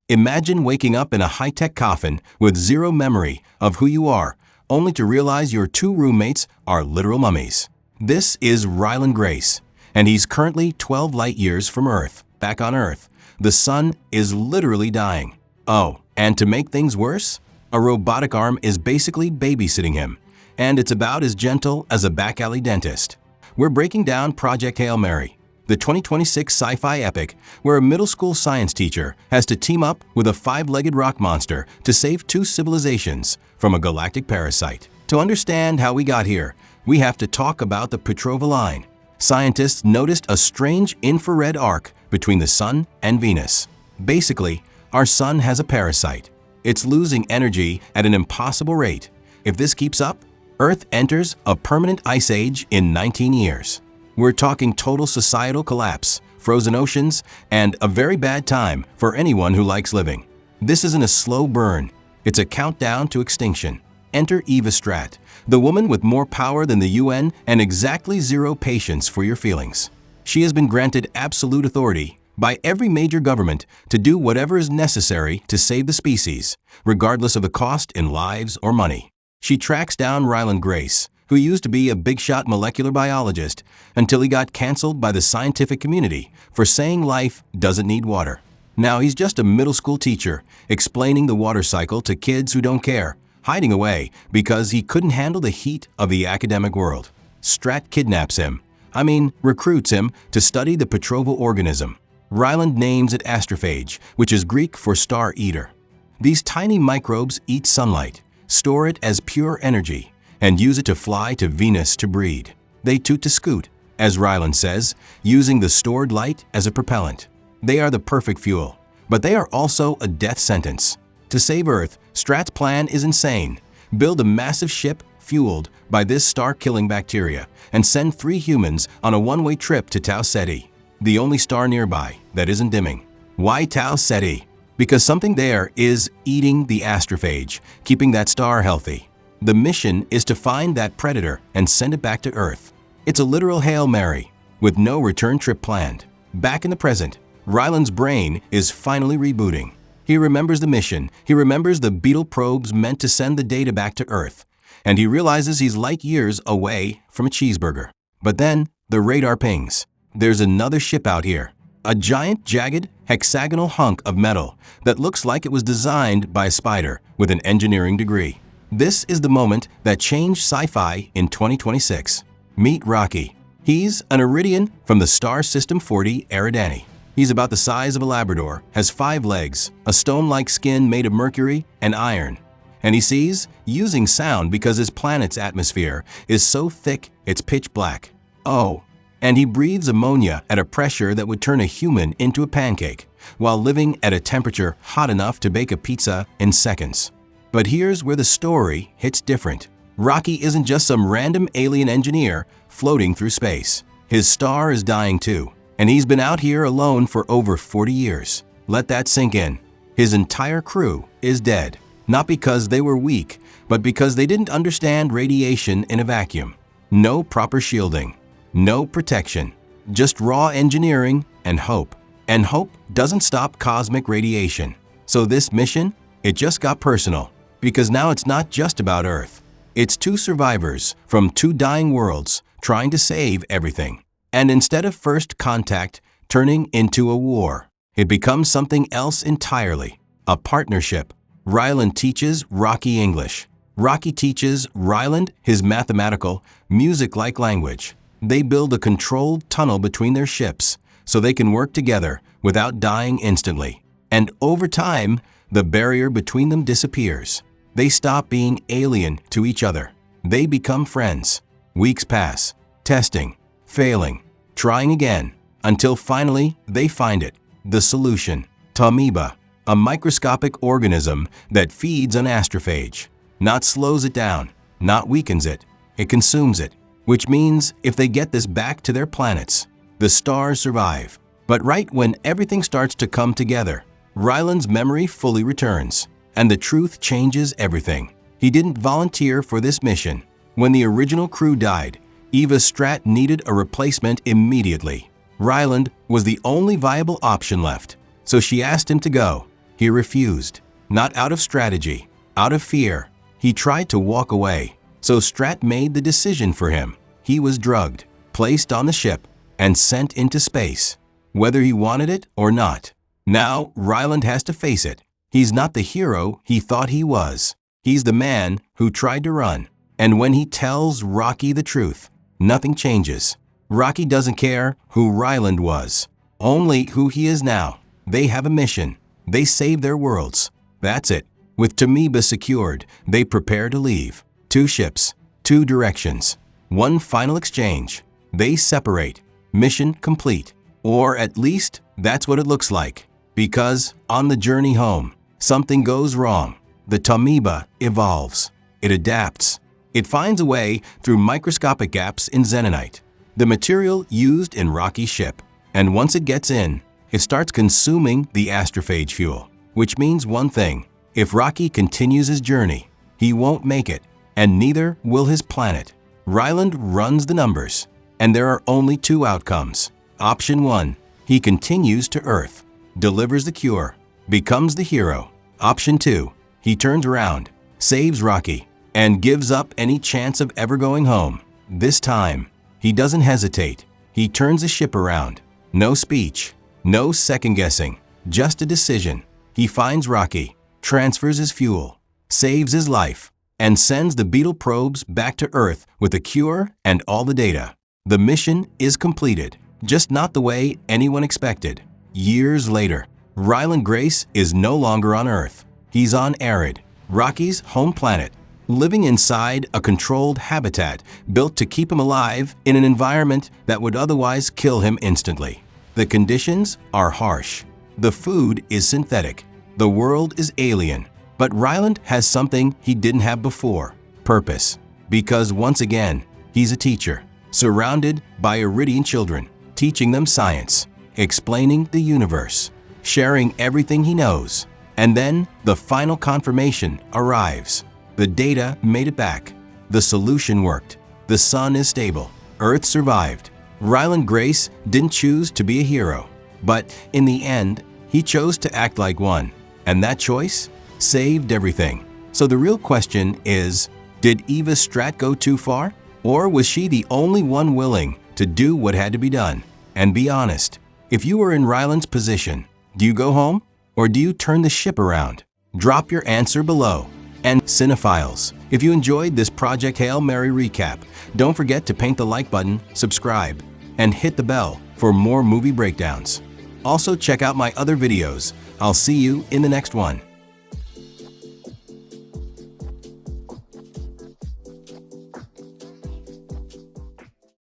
Imagine waking up in a high-tech coffin with zero memory of who you are, only to realize your two roommates are literal mummies. This is Ryland Grace, and he's currently 12 light-years from Earth. Back on Earth, the sun is literally dying. Oh, and to make things worse, a robotic arm is basically babysitting him, and it's about as gentle as a back-alley dentist. We're breaking down Project Hail Mary, the 2026 sci-fi epic where a middle school science teacher has to team up with a five-legged rock monster to save two civilizations from a galactic parasite. To understand how we got here, we have to talk about the Petrova line. Scientists noticed a strange infrared arc between the Sun and Venus. Basically, our Sun has a parasite. It's losing energy at an impossible rate. If this keeps up, Earth enters a permanent ice age in 19 years. We're talking total societal collapse, frozen oceans, and a very bad time for anyone who likes living. This isn't a slow burn. It's a countdown to extinction. Enter Eva Strat, the woman with more power than the UN and exactly zero patience for your feelings. She has been granted absolute authority by every major government to do whatever is necessary to save the species, regardless of the cost in lives or money. She tracks down Ryland Grace, who used to be a big-shot molecular biologist until he got canceled by the scientific community for saying life doesn't need water. Now he's just a middle school teacher explaining the water cycle to kids who don't care, hiding away because he couldn't handle the heat of the academic world. Strat kidnaps him, recruits him to study the Petrova organism. Ryland names it astrophage, which is Greek for star eater. These tiny microbes eat sunlight, store it as pure energy, and use it to fly to Venus to breed. They toot to scoot, as Ryland says, using the stored light as a propellant. They are the perfect fuel, but they are also a death sentence. To save Earth, Strat's plan is insane. Build a massive ship fueled by this star-killing bacteria and send 3 humans on a one-way trip to Tau Ceti, the only star nearby that isn't dimming. Why Tau Ceti? Because something there is eating the astrophage, keeping that star healthy. The mission is to find that predator and send it back to Earth. It's a literal Hail Mary, with no return trip planned. Back in the present, Ryland's brain is finally rebooting. He remembers the mission, he remembers the Beetle probes meant to send the data back to Earth, and he realizes he's light years away from a cheeseburger. But then, the radar pings. There's another ship out here. A giant, jagged, hexagonal hunk of metal that looks like it was designed by a spider with an engineering degree. This is the moment that changed sci-fi in 2026. Meet Rocky. He's an Iridian from the Star System 40 Eridani. He's about the size of a Labrador, has 5 legs, a stone-like skin made of mercury and iron. And he sees using sound because his planet's atmosphere is so thick it's pitch black. Oh, and he breathes ammonia at a pressure that would turn a human into a pancake, while living at a temperature hot enough to bake a pizza in seconds. But here's where the story hits different. Rocky isn't just some random alien engineer floating through space. His star is dying too, and he's been out here alone for over 40 years. Let that sink in. His entire crew is dead, not because they were weak, but because they didn't understand radiation in a vacuum. No proper shielding. No protection, just raw engineering and hope. And hope doesn't stop cosmic radiation. So this mission, it just got personal, because now it's not just about Earth. It's 2 survivors from 2 dying worlds trying to save everything. And instead of first contact turning into a war, it becomes something else entirely, a partnership. Ryland teaches Rocky English. Rocky teaches Ryland his mathematical, music-like language. They build a controlled tunnel between their ships so they can work together without dying instantly. And over time, the barrier between them disappears. They stop being alien to each other. They become friends. Weeks pass, testing, failing, trying again, until finally they find it, the solution. Tamoeba, a microscopic organism that feeds on astrophage. Not slows it down, not weakens it, it consumes it. Which means if they get this back to their planets, the stars survive. But right when everything starts to come together, Ryland's memory fully returns, and the truth changes everything. He didn't volunteer for this mission. When the original crew died, Eva Strat needed a replacement immediately. Ryland was the only viable option left, so she asked him to go. He refused. Not out of strategy, out of fear. He tried to walk away. So Strat made the decision for him. He was drugged, placed on the ship, and sent into space, whether he wanted it or not. Now, Ryland has to face it. He's not the hero he thought he was. He's the man who tried to run. And when he tells Rocky the truth, nothing changes. Rocky doesn't care who Ryland was, only who he is now. They have a mission. They save their worlds. That's it. With Tameba secured, they prepare to leave. 2 ships, 2 directions, 1 final exchange. They separate. Mission complete. Or at least, that's what it looks like. Because, on the journey home, something goes wrong. The Tameba evolves. It adapts. It finds a way through microscopic gaps in xenonite, the material used in Rocky's ship. And once it gets in, it starts consuming the astrophage fuel, which means one thing. If Rocky continues his journey, he won't make it, and neither will his planet. Ryland runs the numbers, and there are only 2 outcomes. Option 1, he continues to Earth, delivers the cure, becomes the hero. Option 2, he turns around, saves Rocky, and gives up any chance of ever going home. This time, he doesn't hesitate. He turns the ship around. No speech, no second-guessing, just a decision. He finds Rocky, transfers his fuel, saves his life, and sends the Beetle probes back to Earth with the cure and all the data. The mission is completed, just not the way anyone expected. Years later, Ryland Grace is no longer on Earth. He's on Arid, Rocky's home planet, living inside a controlled habitat built to keep him alive in an environment that would otherwise kill him instantly. The conditions are harsh. The food is synthetic. The world is alien. But Ryland has something he didn't have before: purpose. Because once again, he's a teacher, surrounded by Iridian children, teaching them science, explaining the universe, sharing everything he knows. And then the final confirmation arrives. The data made it back. The solution worked. The sun is stable. Earth survived. Ryland Grace didn't choose to be a hero, but in the end, he chose to act like one. And that choice saved everything. So the real question is, did Eva Strat go too far? Or was she the only one willing to do what had to be done? And be honest, if you were in Ryland's position, do you go home or do you turn the ship around? Drop your answer below. And cinephiles, if you enjoyed this Project Hail Mary recap, don't forget to paint the like button, subscribe, and hit the bell for more movie breakdowns. Also check out my other videos. I'll see you in the next one.